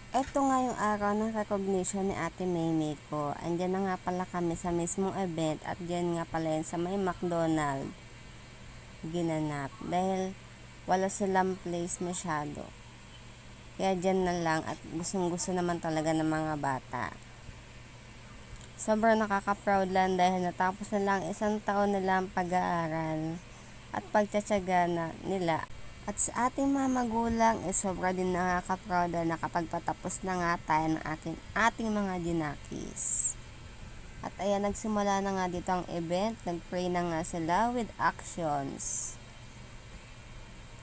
Eto nga yung araw ng recognition ni Ate Maymay ko. Andiyan na nga pala kami sa mismong event at diyan nga pala yan sa may McDonald ginanap. Dahil wala silang place masyado. Kaya diyan na lang at gustong gusto naman talaga ng mga bata. Sobrang nakaka-proud lang dahil natapos na lang 1 taon nilang pag-aaral at pagtsatsaga na nila. At sa ating mga magulang, sobra din nakaka-proud na nakapagpatapos na nga tayo ng ating mga dinakis. At ayan, nagsimula na nga dito ang event. Nag-pray na nga sila with actions.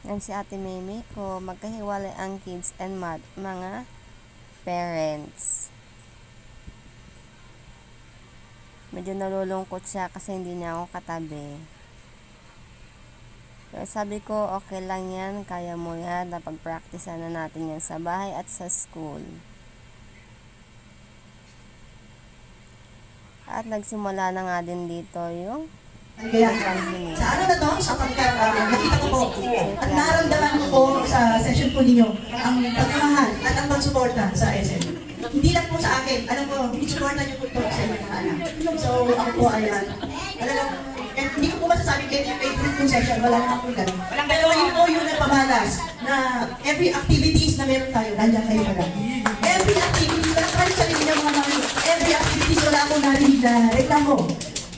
Yan si Ate Maymay ko, magkahiwalay ang kids and mga parents. Medyo nalulungkot siya kasi hindi niya ako katabi. Pero sabi ko, okay lang yan, kaya mo yan, napag-practice na natin yan sa bahay at sa school. At nagsimula na nga din dito yung kaya, sa ano na to, sa pagkat, nakita ko po, at naramdaman ko po sa session po ninyo, ang pagmamahal at ang pagsuporta sa SM. Hindi lang po sa akin, alam ko, suporta niyo po ito sa inyong mga anak. So, ako po ay, talagang, hindi ko po masasabi kayo yung favorite yung session, wala naman po ganun. Pero yun po yung nagpamalas na every activities na meron tayo, nandiyan kayo pala. Every activities, wala pa rin sa linya mga mami, every activities, wala akong narinig na reklamo.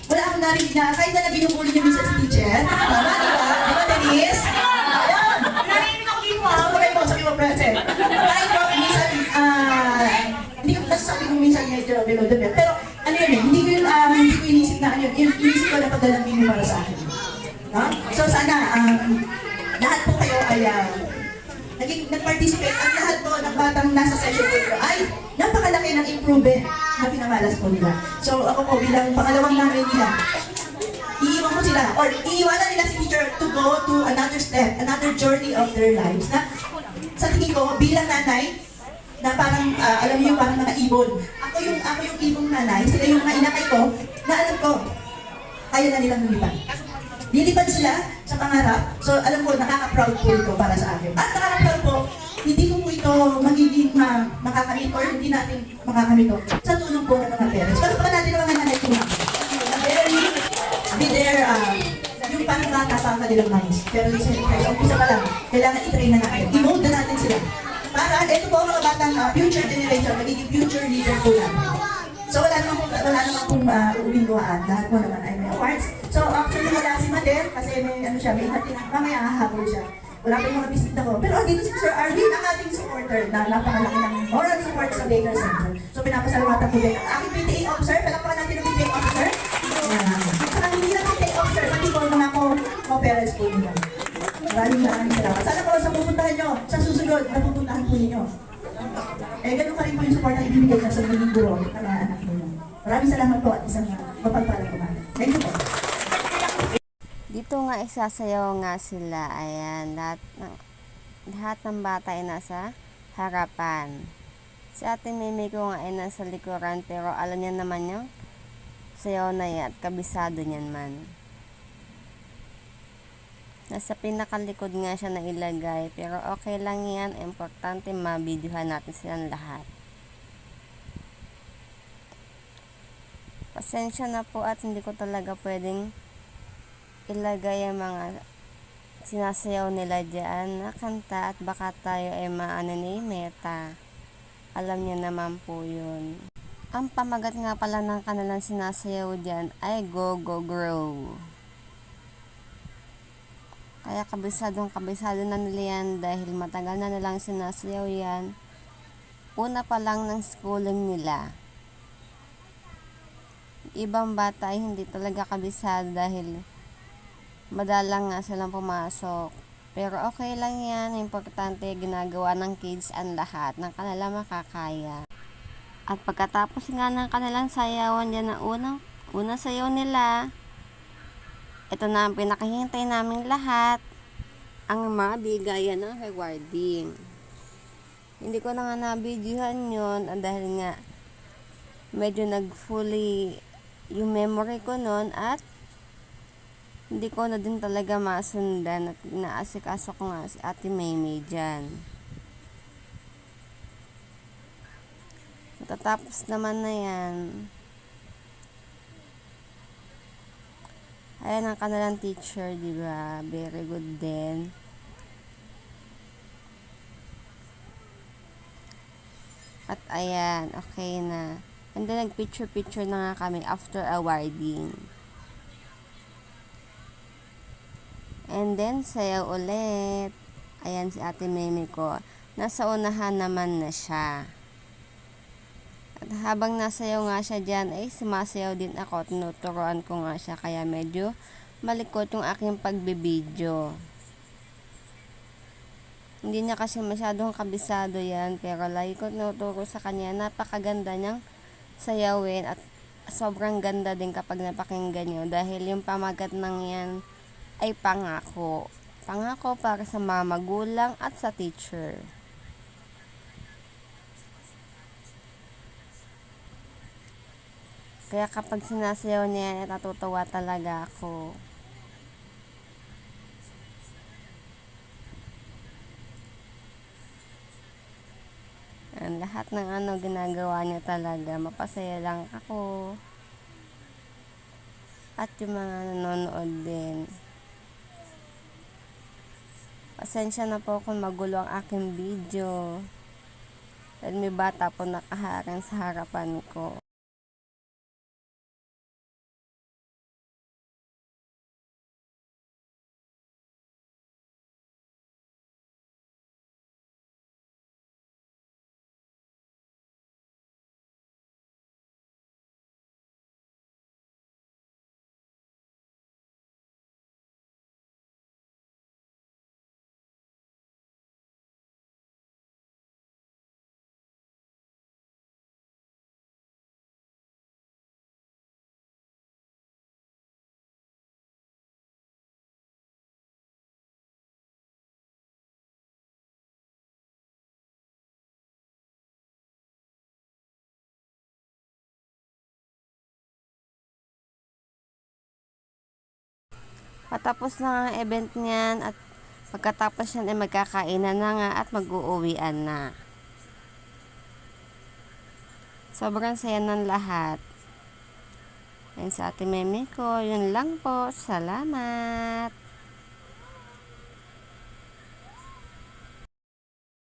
Wala akong narinig na, kahit na binubuli niyo minsan si teacher. Tama, di ba? Di ba, Denise? Ayan. Narinig ako dito. Sabi mo, present. Kahit po, minsan, hindi ko masasabi kung minsan medyo below the belt. Pero, ano yun eh, hindi ko inisip na ano yun. Inisip ko na pagdalambing para sa akin. No? So, sana, lahat po kayo ay, nag-participate at lahat po ng batang nasa session po ito ay napakalaki ng improvement na pinamalas po nila. So ako po bilang pangalawang nanay nila, iiwan ko sila or iiwanan nila si teacher to go to another step, another journey of their lives na sa tingin ko bilang nanay na parang alam niyo parang mga ibon. Ako yung ibong nanay, sila yung mga inakay ko na alam ko kaya na nilang lumipad. Lilipad sila sa pangarap. So, alam ko, nakaka-proud po ito para sa akin. At nakaka-proud po, hindi ko po ito magiging makakamit or hindi natin makakamit ito sa tulong po ng mga parents. Pero pa natin ang mga nanay ko na be there, yung parang bata pa ang kanilang minds. Pero sa umpisa pa lang, kailangan i-train na natin. I-mold na natin sila. Para, ito po mga batang future generation, magiging future leader po natin. So wala naman pong uwing-luhaan. Lahat po naman ay may awards. So actually wala si Mader kasi may may hati na mamaya hahabol siya. Wala pa yung mga bisita ko. Pero dito si Sir Arvin, ang ating supporter na napakalaki ng moral support sa Baker Center. So pinapasalamatan po din ang aking PTA officer. Palakpakan natin ang PTA officer. Saka hindi lang PTA officer, pati po mga co-parents po nila. Maraming salamat. Sana po sa pupuntahan nyo, sa susunod na pupuntahan po ninyo. Ganun pa rin po yung support na ibibigay na sa magiging guro ng mga anak ninyo. Maraming salamat po at isang mapagpalang umaga. Thank you po. Dito nga isasayaw nga sila. Ayan, lahat ng bata ay nasa harapan. Si Ate Maymay ko nga ay nasa likuran pero alam niya naman yung sayaw na yan at kabisado niyan man. Nasa pinakalikod nga siya na ilagay pero okay lang yan. Importante mabidyohan natin silang lahat. Pasensya na po at hindi ko talaga pwedeng ilagay ang mga sinasayaw nila dyan na kanta at baka tayo ay maano ni meta. Alam niya naman po yun. Ang pamagat nga pala ng kanilang sinasayaw dyan ay Go Go Grow. Kaya kabisado na nila yan dahil matagal na nilang sinasayaw yan. Una pa lang ng schooling nila. Ibang bata ay hindi talaga kabisado dahil madalang nga silang pumasok. Pero okay lang yan. Importante ginagawa ng kids ang lahat ng kanilang makakaya. At pagkatapos nga ng kanilang sayawan dyan na unang sayaw nila, ito na ang pinakahintay naming lahat, ang mabigayan ng rewarding. Hindi ko na nga nabidyohan yun dahil nga medyo nag-fully yung memory ko nun at hindi ko na din talaga masundan at inaasikaso ko nga si Ate Maymay dyan. Matatapos naman na yan. Ayan ang kanilang teacher, di ba? Very good din. At ayan, okay na. And then, nag-picture-picture na nga kami after awarding. And then, sayaw ulit. Ayan si Ate Meme ko. Nasa unahan naman na siya. At habang nasayaw nga siya dyan, ay sumasayaw din ako. Tinuturuan ko nga siya. Kaya medyo malikot yung aking pagbibideo. Hindi niya kasi masyadong kabisado yan. Pero lagi ko tinuturo sa kanya. Napakaganda niyang sayawin. At sobrang ganda din kapag napakinggan nyo. Dahil yung pamagat ng yan ay pangako. Pangako para sa mga magulang at sa teacher. Kaya kapag sinasayaw niya, natutuwa talaga ako. Ang lahat ng ginagawa niya talaga, mapasaya lang ako. At yung mga nanonood din. Pasensya na po kung magulo ang aking video. Dahil may bata po nakaharang sa harapan ko. Patapos na ang event niyan at pagkatapos yan ay magkakainan na nga at mag-uuwian na. Sobrang saya ng lahat. Yan sa Ate Meme ko. Yun lang po. Salamat.